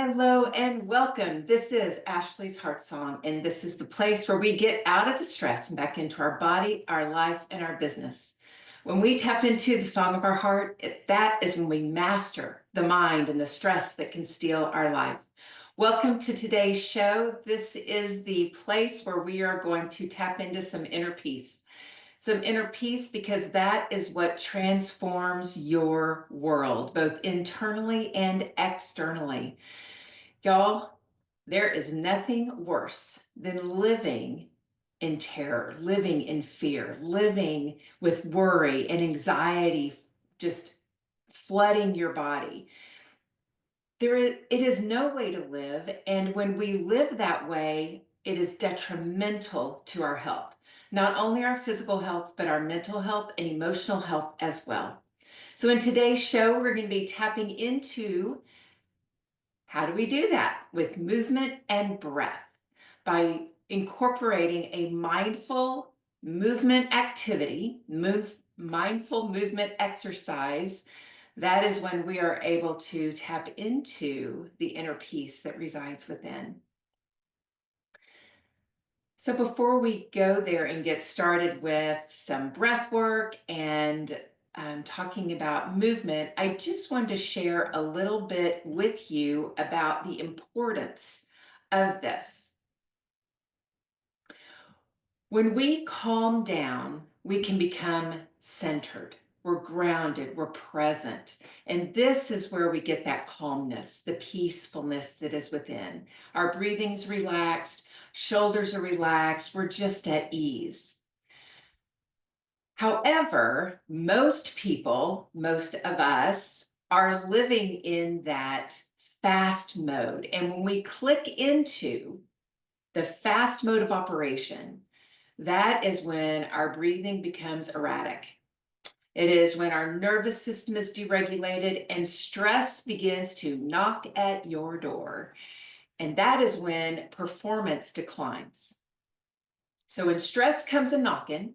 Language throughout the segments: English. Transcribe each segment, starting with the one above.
Hello and welcome. This is Ashley's Heart Song, and this is the place where we get out of the stress and back into our body, our life, and our business. When we tap into the song of our heart, that is when we master the mind and the stress that can steal our life. Welcome to today's show. This is the place where we are going to tap into some inner peace. Some inner peace, because that is what transforms your world, both internally and externally. Y'all, there is nothing worse than living in terror, living in fear, living with worry and anxiety just flooding your body. It is no way to live, and when we live that way, it is detrimental to our health. Not only our physical health, but our mental health and emotional health as well. So in today's show, we're going to be tapping into how do we do that? With movement and breath, by incorporating a mindful movement activity, mindful movement exercise. That is when we are able to tap into the inner peace that resides within. So before we go there and get started with some breath work and talking about movement, I just wanted to share a little bit with you about the importance of this. When we calm down, we can become centered. We're grounded, we're present. And this is where we get that calmness, the peacefulness that is within. Our breathing's relaxed, shoulders are relaxed, we're just at ease. However, most people, most of us, are living in that fast mode. And when we click into the fast mode of operation, that is when our breathing becomes erratic. It is when our nervous system is deregulated and stress begins to knock at your door. And that is when performance declines. So when stress comes a knocking,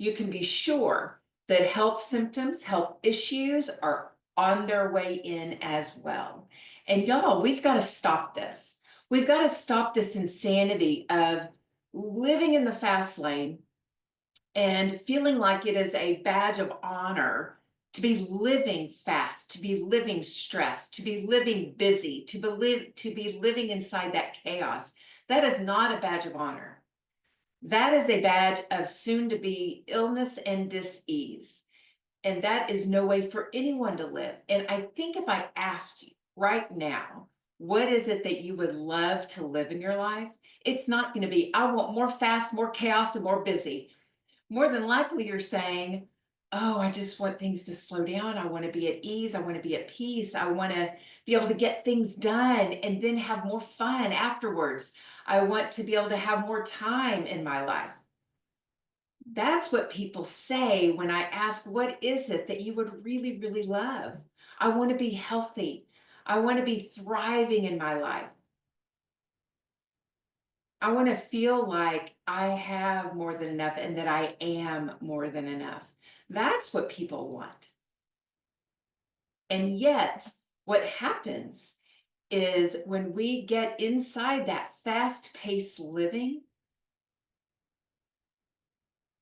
you can be sure that health symptoms, health issues are on their way in as well. And y'all, we've got to stop this. We've got to stop this insanity of living in the fast lane and feeling like it is a badge of honor to be living fast, to be living stressed, to be living busy, to be living inside that chaos. That is not a badge of honor. That is a badge of soon-to-be illness and dis-ease. And that is no way for anyone to live. And I think if I asked you right now, what is it that you would love to live in your life? It's not going to be, I want more fast, more chaos, and more busy. More than likely you're saying, oh, I just want things to slow down. I want to be at ease. I want to be at peace. I want to be able to get things done and then have more fun afterwards. I want to be able to have more time in my life. That's what people say when I ask, what is it that you would really, really love? I want to be healthy. I want to be thriving in my life. I want to feel like I have more than enough and that I am more than enough. That's what people want. And yet, what happens is when we get inside that fast-paced living,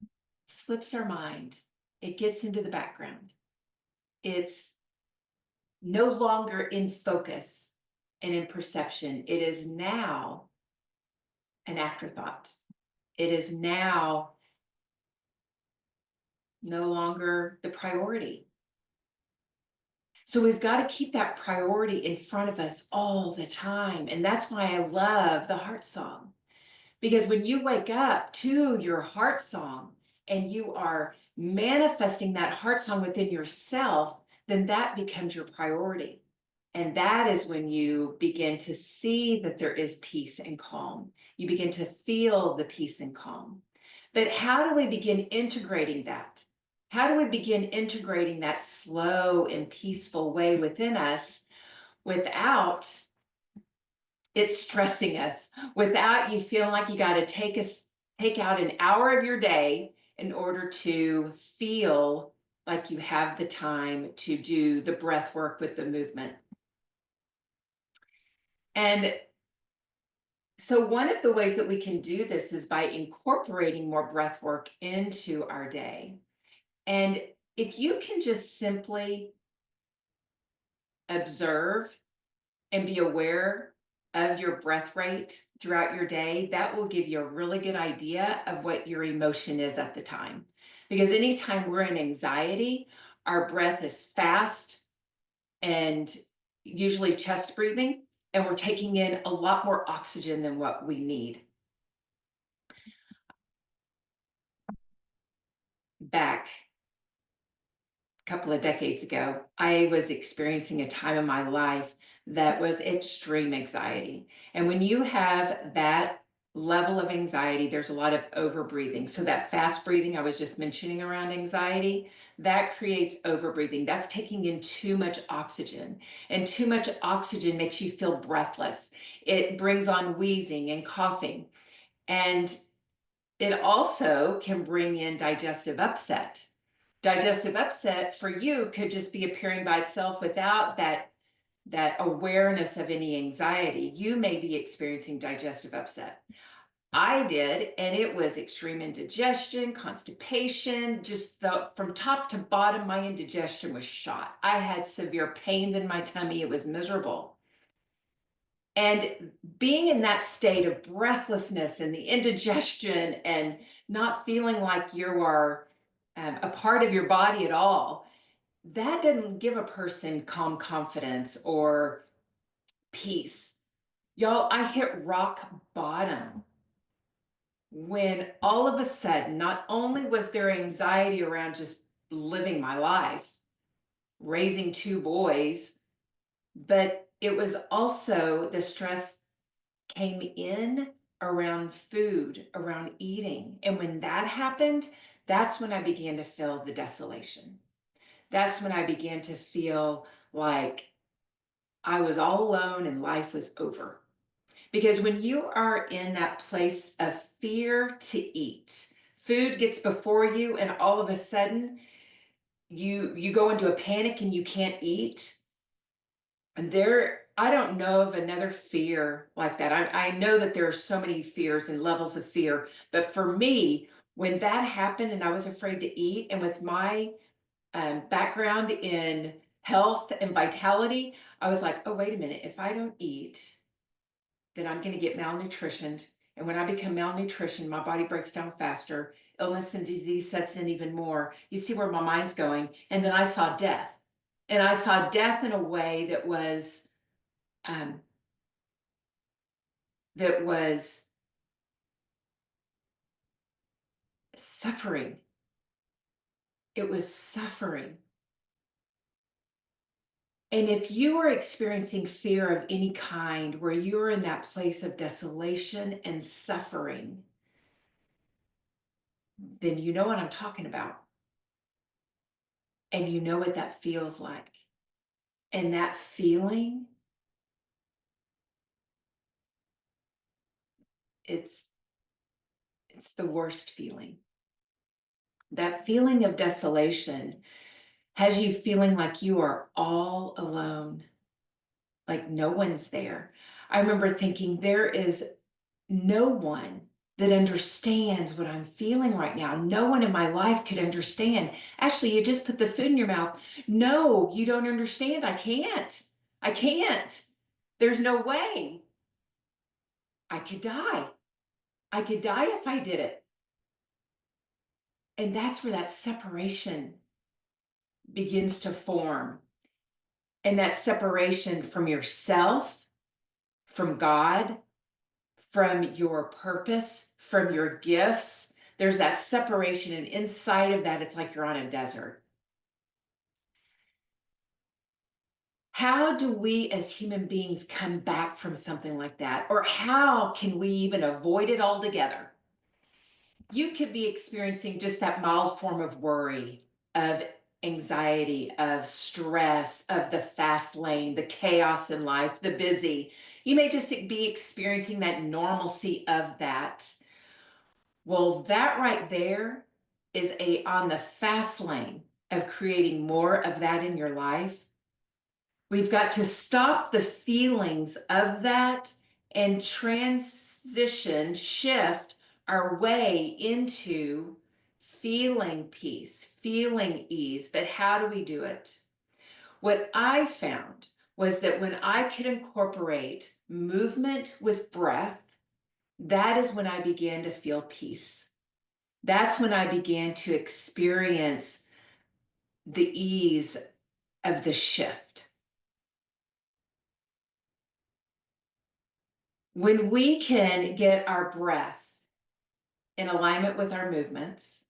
it slips our mind. It gets into the background. It's no longer in focus and in perception. It is now an afterthought. It is now no longer the priority. So we've got to keep that priority in front of us all the time. And that's why I love the heart song. Because when you wake up to your heart song and you are manifesting that heart song within yourself, then that becomes your priority. And that is when you begin to see that there is peace and calm. You begin to feel the peace and calm. But how do we begin integrating that? How do we begin integrating that slow and peaceful way within us without it stressing us, without you feeling like you got to take out an hour of your day in order to feel like you have the time to do the breath work with the movement? And so one of the ways that we can do this is by incorporating more breath work into our day. And if you can just simply observe and be aware of your breath rate throughout your day, that will give you a really good idea of what your emotion is at the time. Because anytime we're in anxiety, our breath is fast and usually chest breathing, and we're taking in a lot more oxygen than what we need. Back couple of decades ago, I was experiencing a time in my life that was extreme anxiety. And when you have that level of anxiety, there's a lot of over breathing. So that fast breathing I was just mentioning around anxiety, that creates over breathing. That's taking in too much oxygen. And too much oxygen makes you feel breathless. It brings on wheezing and coughing. And it also can bring in digestive upset. Digestive upset for you could just be appearing by itself without that awareness of any anxiety. You may be experiencing digestive upset. I did, and it was extreme indigestion, constipation, just from top to bottom, my indigestion was shot. I had severe pains in my tummy. It was miserable. And being in that state of breathlessness and the indigestion and not feeling like you are a part of your body at all, that doesn't give a person calm confidence or peace. Y'all, I hit rock bottom when all of a sudden, not only was there anxiety around just living my life, raising two boys, but it was also the stress came in around food, around eating. And when that happened, that's when I began to feel the desolation. That's when I began to feel like I was all alone and life was over. Because when you are in that place of fear to eat, food gets before you and all of a sudden you go into a panic and you can't eat. And I don't know of another fear like that. I know that there are so many fears and levels of fear, but for me, when that happened and I was afraid to eat, and with my background in health and vitality, I was like, oh, wait a minute. If I don't eat, then I'm going to get malnutritioned. And when I become malnutritioned, my body breaks down faster. Illness and disease sets in even more. You see where my mind's going. And then I saw death. And I saw death in a way um, that was suffering. It was suffering. And if you are experiencing fear of any kind, where you're in that place of desolation and suffering, then you know what I'm talking about. And you know what that feels like. And that feeling, it's it's the worst feeling. That feeling of desolation has you feeling like you are all alone, like no one's there. I remember thinking there is no one that understands what I'm feeling right now. No one in my life could understand. Ashley, you just put the food in your mouth. No, you don't understand. I can't. I can't. There's no way. I could die. I could die if I did it. And that's where that separation begins to form. And that separation from yourself, from God, from your purpose, from your gifts. There's that separation, and inside of that, it's like you're on a desert. How do we as human beings come back from something like that? Or how can we even avoid it altogether? You could be experiencing just that mild form of worry, of anxiety, of stress, of the fast lane, the chaos in life, the busy. You may just be experiencing that normalcy of that. Well, that right there is on the fast lane of creating more of that in your life. We've got to stop the feelings of that and transition, shift our way into feeling peace, feeling ease. But how do we do it? What I found was that when I could incorporate movement with breath, that is when I began to feel peace. That's when I began to experience the ease of the shift. When we can get our breath in alignment with our movements,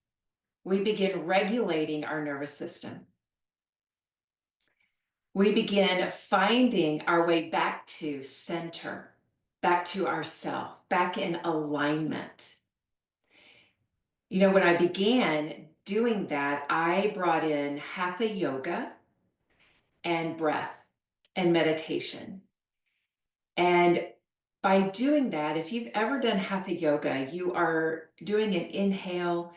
we begin regulating our nervous system. We begin finding our way back to center, back to ourself, back in alignment. You know, when I began doing that, I brought in hatha yoga and breath and meditation. And by doing that, if you've ever done hatha yoga, you are doing an inhale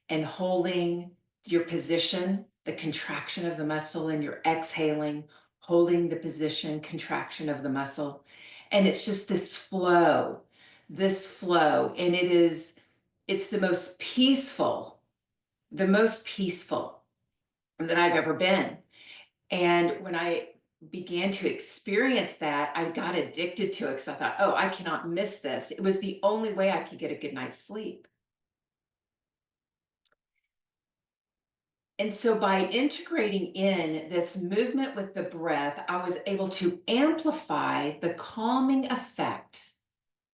and holding your position, the contraction of the muscle, and you're exhaling, holding the position, contraction of the muscle. And it's just this flow. And it's the most peaceful that I've ever been. And when I began to experience that, I got addicted to it because I thought, oh, I cannot miss this. It was the only way I could get a good night's sleep. And so by integrating in this movement with the breath, I was able to amplify the calming effect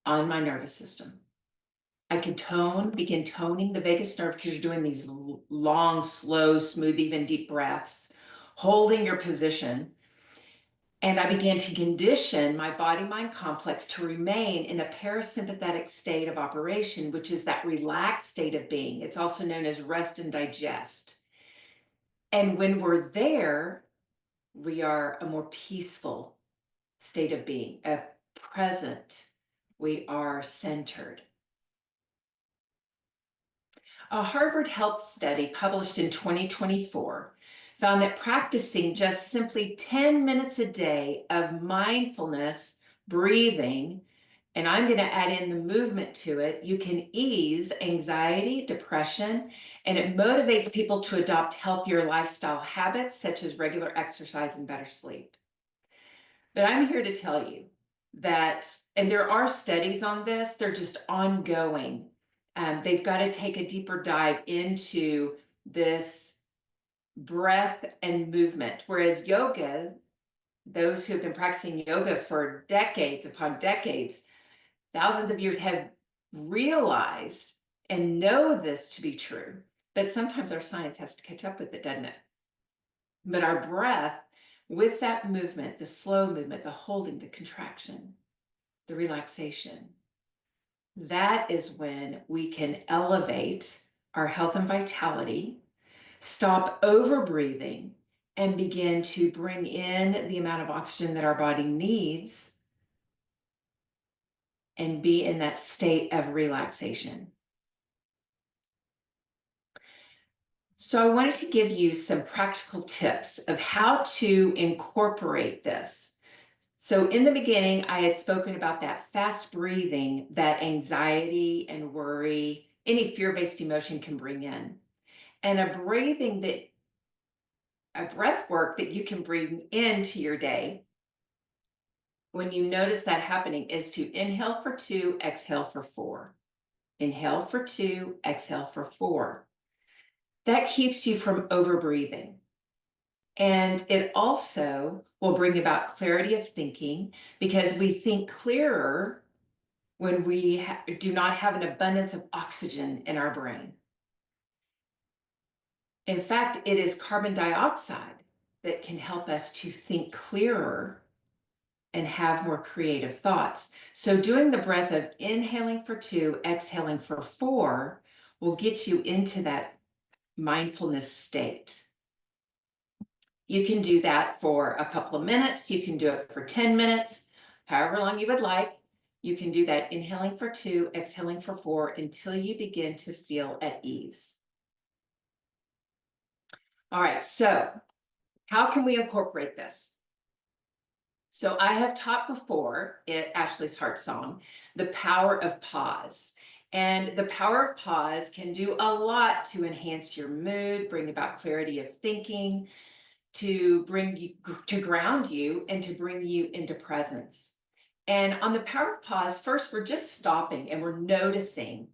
on my nervous system. I could begin toning the vagus nerve because you're doing these long, slow, smooth, even deep breaths, holding your position. And I began to condition my body-mind complex to remain in a parasympathetic state of operation, which is that relaxed state of being. It's also known as rest and digest. And when we're there, we are a more peaceful state of being, a present. We are centered. A Harvard Health study published in 2024 found that practicing just simply 10 minutes a day of mindfulness, breathing, and I'm going to add in the movement to it, you can ease anxiety, depression, and it motivates people to adopt healthier lifestyle habits such as regular exercise and better sleep. But I'm here to tell you that, and there are studies on this, they're just ongoing. They've got to take a deeper dive into this breath and movement. Whereas yoga, those who have been practicing yoga for decades upon decades, thousands of years, have realized and know this to be true. But sometimes our science has to catch up with it, doesn't it? But our breath, with that movement, the slow movement, the holding, the contraction, the relaxation, that is when we can elevate our health and vitality, stop over breathing, and begin to bring in the amount of oxygen that our body needs and be in that state of relaxation. So I wanted to give you some practical tips of how to incorporate this. So in the beginning, I had spoken about that fast breathing that anxiety and worry, any fear-based emotion can bring in. And a breath work that you can bring into your day when you notice that happening is to inhale for 2, exhale for 4. Inhale for 2, exhale for 4. That keeps you from overbreathing. And it also will bring about clarity of thinking because we think clearer when we do not have an abundance of oxygen in our brain. In fact, it is carbon dioxide that can help us to think clearer and have more creative thoughts. So doing the breath of inhaling for 2, exhaling for 4 will get you into that mindfulness state. You can do that for a couple of minutes. You can do it for 10 minutes, however long you would like. You can do that inhaling for 2, exhaling for 4 until you begin to feel at ease. All right, so how can we incorporate this? So I have taught before at Ashley's Heart Song, the power of pause. And the power of pause can do a lot to enhance your mood, bring about clarity of thinking, to bring you to ground you and to bring you into presence. And on the power of pause, first we're just stopping and we're noticing.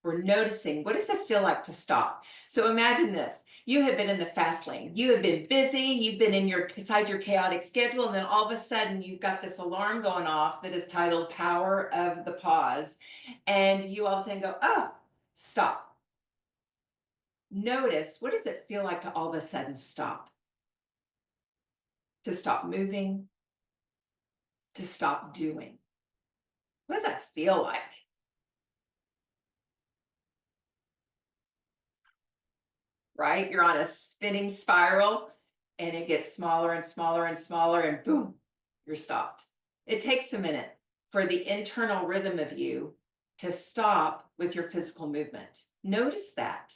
We're noticing, what does it feel like to stop? So imagine this. You have been in the fast lane. You have been busy. You've been in your beside your chaotic schedule, and then all of a sudden you've got this alarm going off that is titled Power of the Pause. And you all of a sudden go, oh, stop. Notice, what does it feel like to all of a sudden stop? To stop moving, to stop doing. What does that feel like? Right? You're on a spinning spiral and it gets smaller and smaller and smaller, and boom, you're stopped. It takes a minute for the internal rhythm of you to stop with your physical movement. Notice that.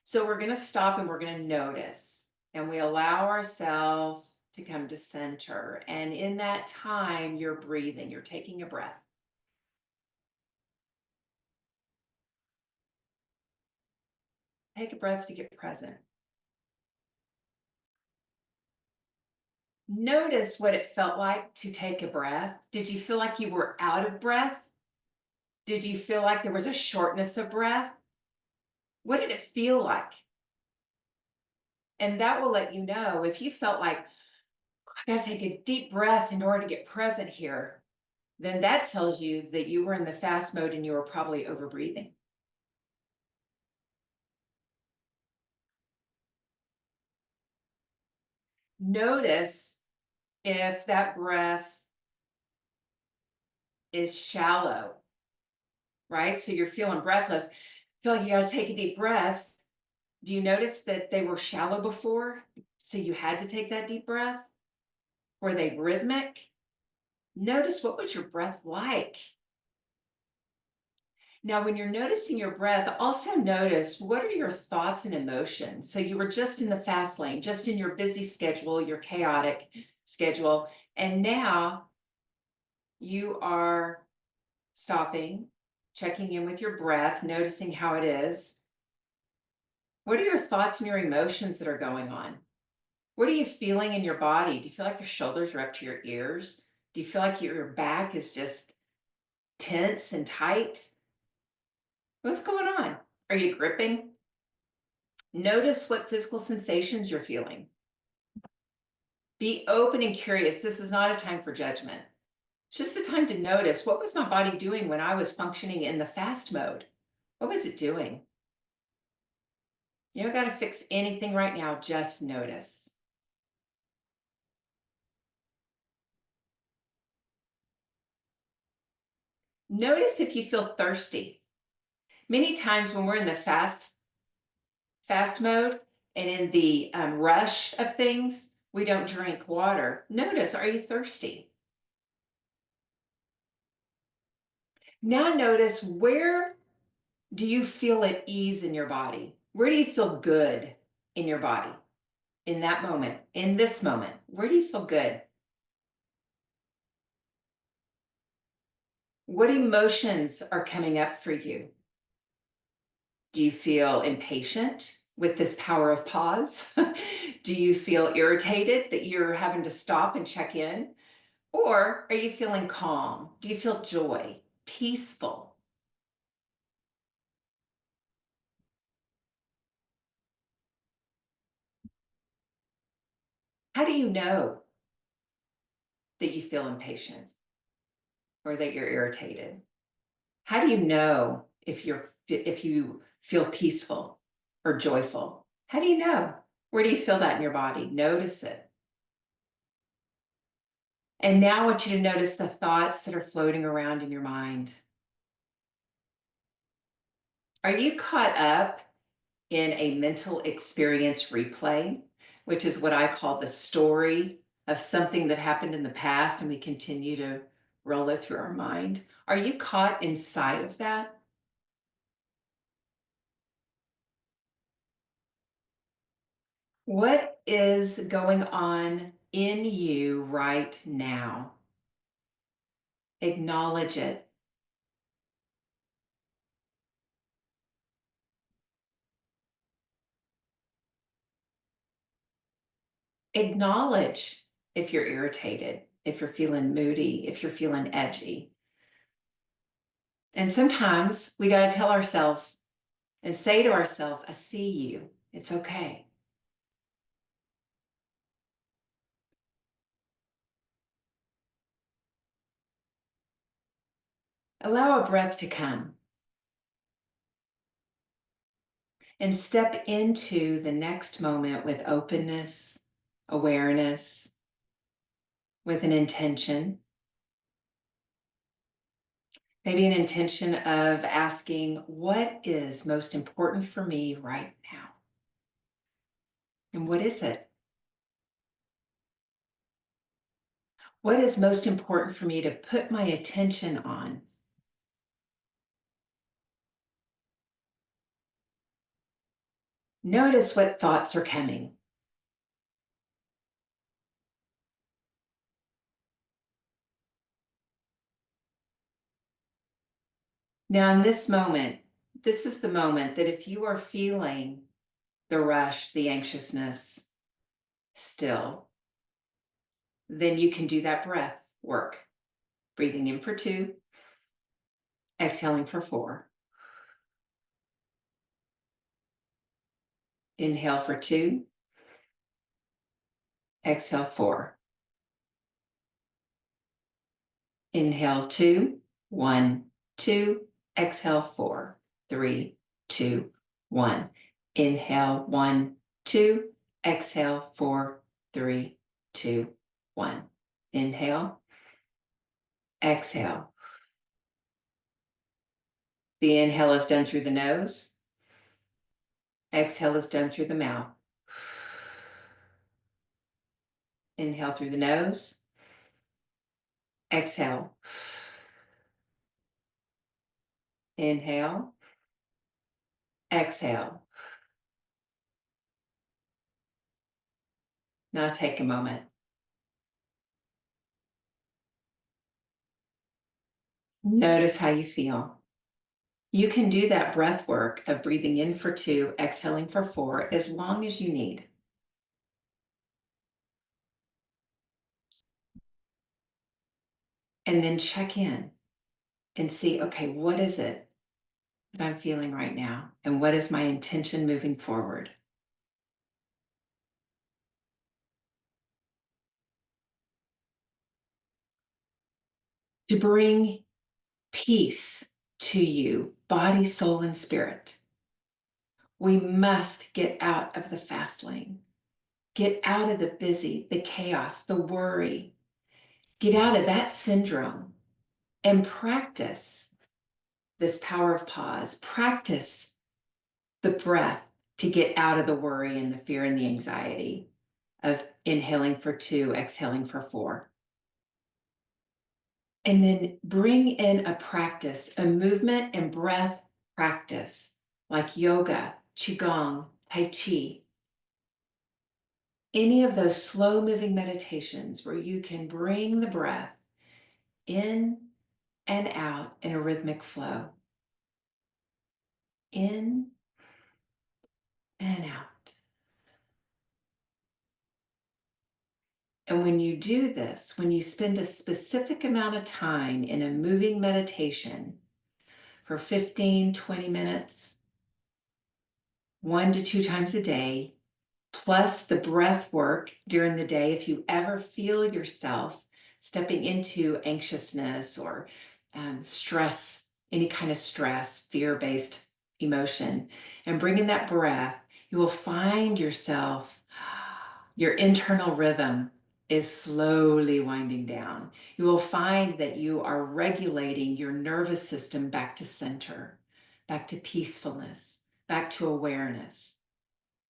So we're going to stop and we're going to notice, and we allow ourselves to come to center. And in that time, you're breathing, you're taking a breath. Take a breath to get present. Notice what it felt like to take a breath. Did you feel like you were out of breath? Did you feel like there was a shortness of breath? What did it feel like? And that will let you know if you felt like, I got to take a deep breath in order to get present here, then that tells you that you were in the fast mode and you were probably over breathing. Notice if that breath is shallow, right? So you're feeling breathless. Feel like you got to take a deep breath. Do you notice that they were shallow before? So you had to take that deep breath? Were they rhythmic? Notice, what was your breath like? Now, when you're noticing your breath, also notice, what are your thoughts and emotions? So you were just in the fast lane, just in your busy schedule, your chaotic schedule, and now you are stopping, checking in with your breath, noticing how it is. What are your thoughts and your emotions that are going on? What are you feeling in your body? Do you feel like your shoulders are up to your ears? Do you feel like your back is just tense and tight? What's going on? Are you gripping? Notice what physical sensations you're feeling. Be open and curious. This is not a time for judgment. It's just a time to notice, what was my body doing when I was functioning in the fast mode? What was it doing? You don't got to fix anything right now. Just notice. Notice if you feel thirsty. Many times when we're in the fast mode and in the rush of things, we don't drink water. Notice, are you thirsty? Now notice, where do you feel at ease in your body? Where do you feel good in your body in that moment, in this moment? Where do you feel good? What emotions are coming up for you? Do you feel impatient with this power of pause? Do you feel irritated that you're having to stop and check in? Or are you feeling calm? Do you feel joy, peaceful? How do you know that you feel impatient or that you're irritated? How do you know if you feel peaceful or joyful? How do you know? Where do you feel that in your body? Notice it. And now I want you to notice the thoughts that are floating around in your mind. Are you caught up in a mental experience replay, which is what I call the story of something that happened in the past and we continue to roll it through our mind? Are you caught inside of that? What is going on in you right now. Acknowledge it. Acknowledge if you're irritated, if you're feeling moody, if you're feeling edgy. And sometimes we got to tell ourselves and say to ourselves, I see you. It's okay. Allow a breath to come and step into the next moment with openness, awareness, with an intention. Maybe an intention of asking, what is most important for me right now? And what is it? What is most important for me to put my attention on? Notice what thoughts are coming. Now, in this moment, this is the moment that if you are feeling the rush, the anxiousness still, then you can do that breath work. Breathing in for 2, exhaling for 4. Inhale for 2, exhale 4. Inhale 2, 1, 2, exhale 4, 3, 2, 1. Inhale 1, 2, exhale 4, 3, 2, 1. Inhale, exhale. The inhale is done through the nose. Exhale is done through the mouth. Inhale through the nose. Exhale. Inhale. Exhale. Now take a moment. Notice how you feel. You can do that breath work of breathing in for 2, exhaling for 4, as long as you need. And then check in and see, okay, what is it that I'm feeling right now? And what is my intention moving forward? To bring peace to you, body, soul, and spirit, we must get out of the fast lane. Get out of the busy, the chaos, the worry. Get out of that syndrome and practice this power of pause. Practice the breath to get out of the worry and the fear and the anxiety of inhaling for 2, exhaling for 4. And then bring in a practice, a movement and breath practice like yoga, qigong, tai chi. Any of those slow moving meditations where you can bring the breath in and out in a rhythmic flow. In and out. And when you do this, when you spend a specific amount of time in a moving meditation for 15, 20 minutes, 1 to 2 times a day, plus the breath work during the day, if you ever feel yourself stepping into anxiousness or stress, any kind of stress, fear-based emotion, and bring in that breath, you will find yourself, your internal rhythm is slowly winding down. You will find that you are regulating your nervous system back to center, back to peacefulness, back to awareness,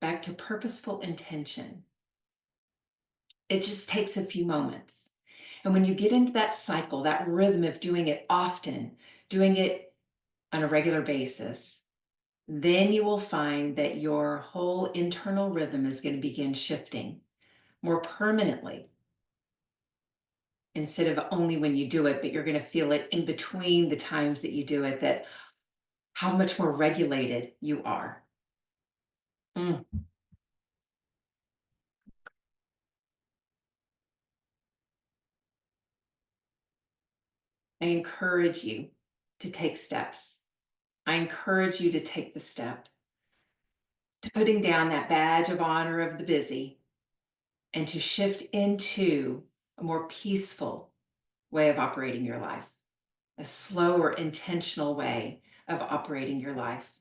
back to purposeful intention. It just takes a few moments. And when you get into that cycle, that rhythm of doing it often, doing it on a regular basis, then you will find that your whole internal rhythm is going to begin shifting more permanently, instead of only when you do it, but you're going to feel it in between the times that you do it, that how much more regulated you are. Mm. I encourage you to take steps. I encourage you to take the step to putting down that badge of honor of the busy and to shift into a more peaceful way of operating your life, a slower, intentional way of operating your life.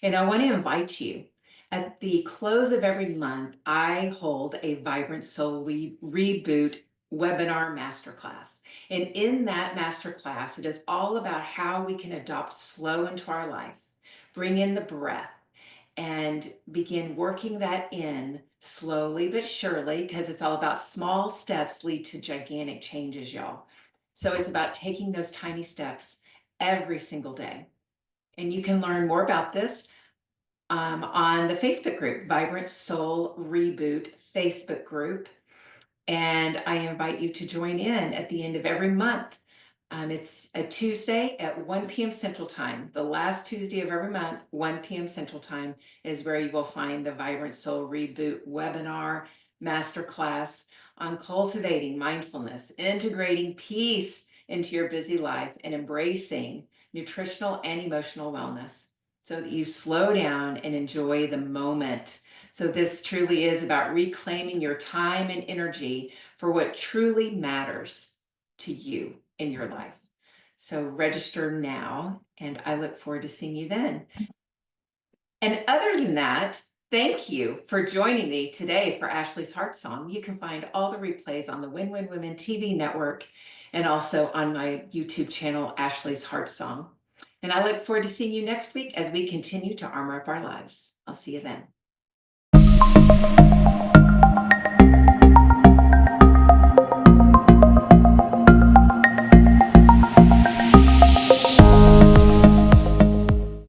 And I want to invite you, at the close of every month, I hold a Vibrant Soul Reboot webinar masterclass. And in that masterclass, it is all about how we can adopt slow into our life, bring in the breath, and begin working that in slowly but surely, because it's all about small steps lead to gigantic changes, y'all. So it's about taking those tiny steps every single day. And you can learn more about this on the Facebook group, Vibrant Soul Reboot Facebook group. And I invite you to join in at the end of every month. It's a Tuesday at 1 p.m. Central Time. The last Tuesday of every month, 1 p.m. Central Time, is where you will find the Vibrant Soul Reboot webinar masterclass on cultivating mindfulness, integrating peace into your busy life, and embracing nutritional and emotional wellness so that you slow down and enjoy the moment. So this truly is about reclaiming your time and energy for what truly matters to you in your life. So register now, and I look forward to seeing you then. And other than that, thank you for joining me today for Ashley's Heart Song. You can find all the replays on the Win Win Women TV network and also on my YouTube channel, Ashley's Heart Song. And I look forward to seeing you next week as we continue to armor up our lives. I'll see you then.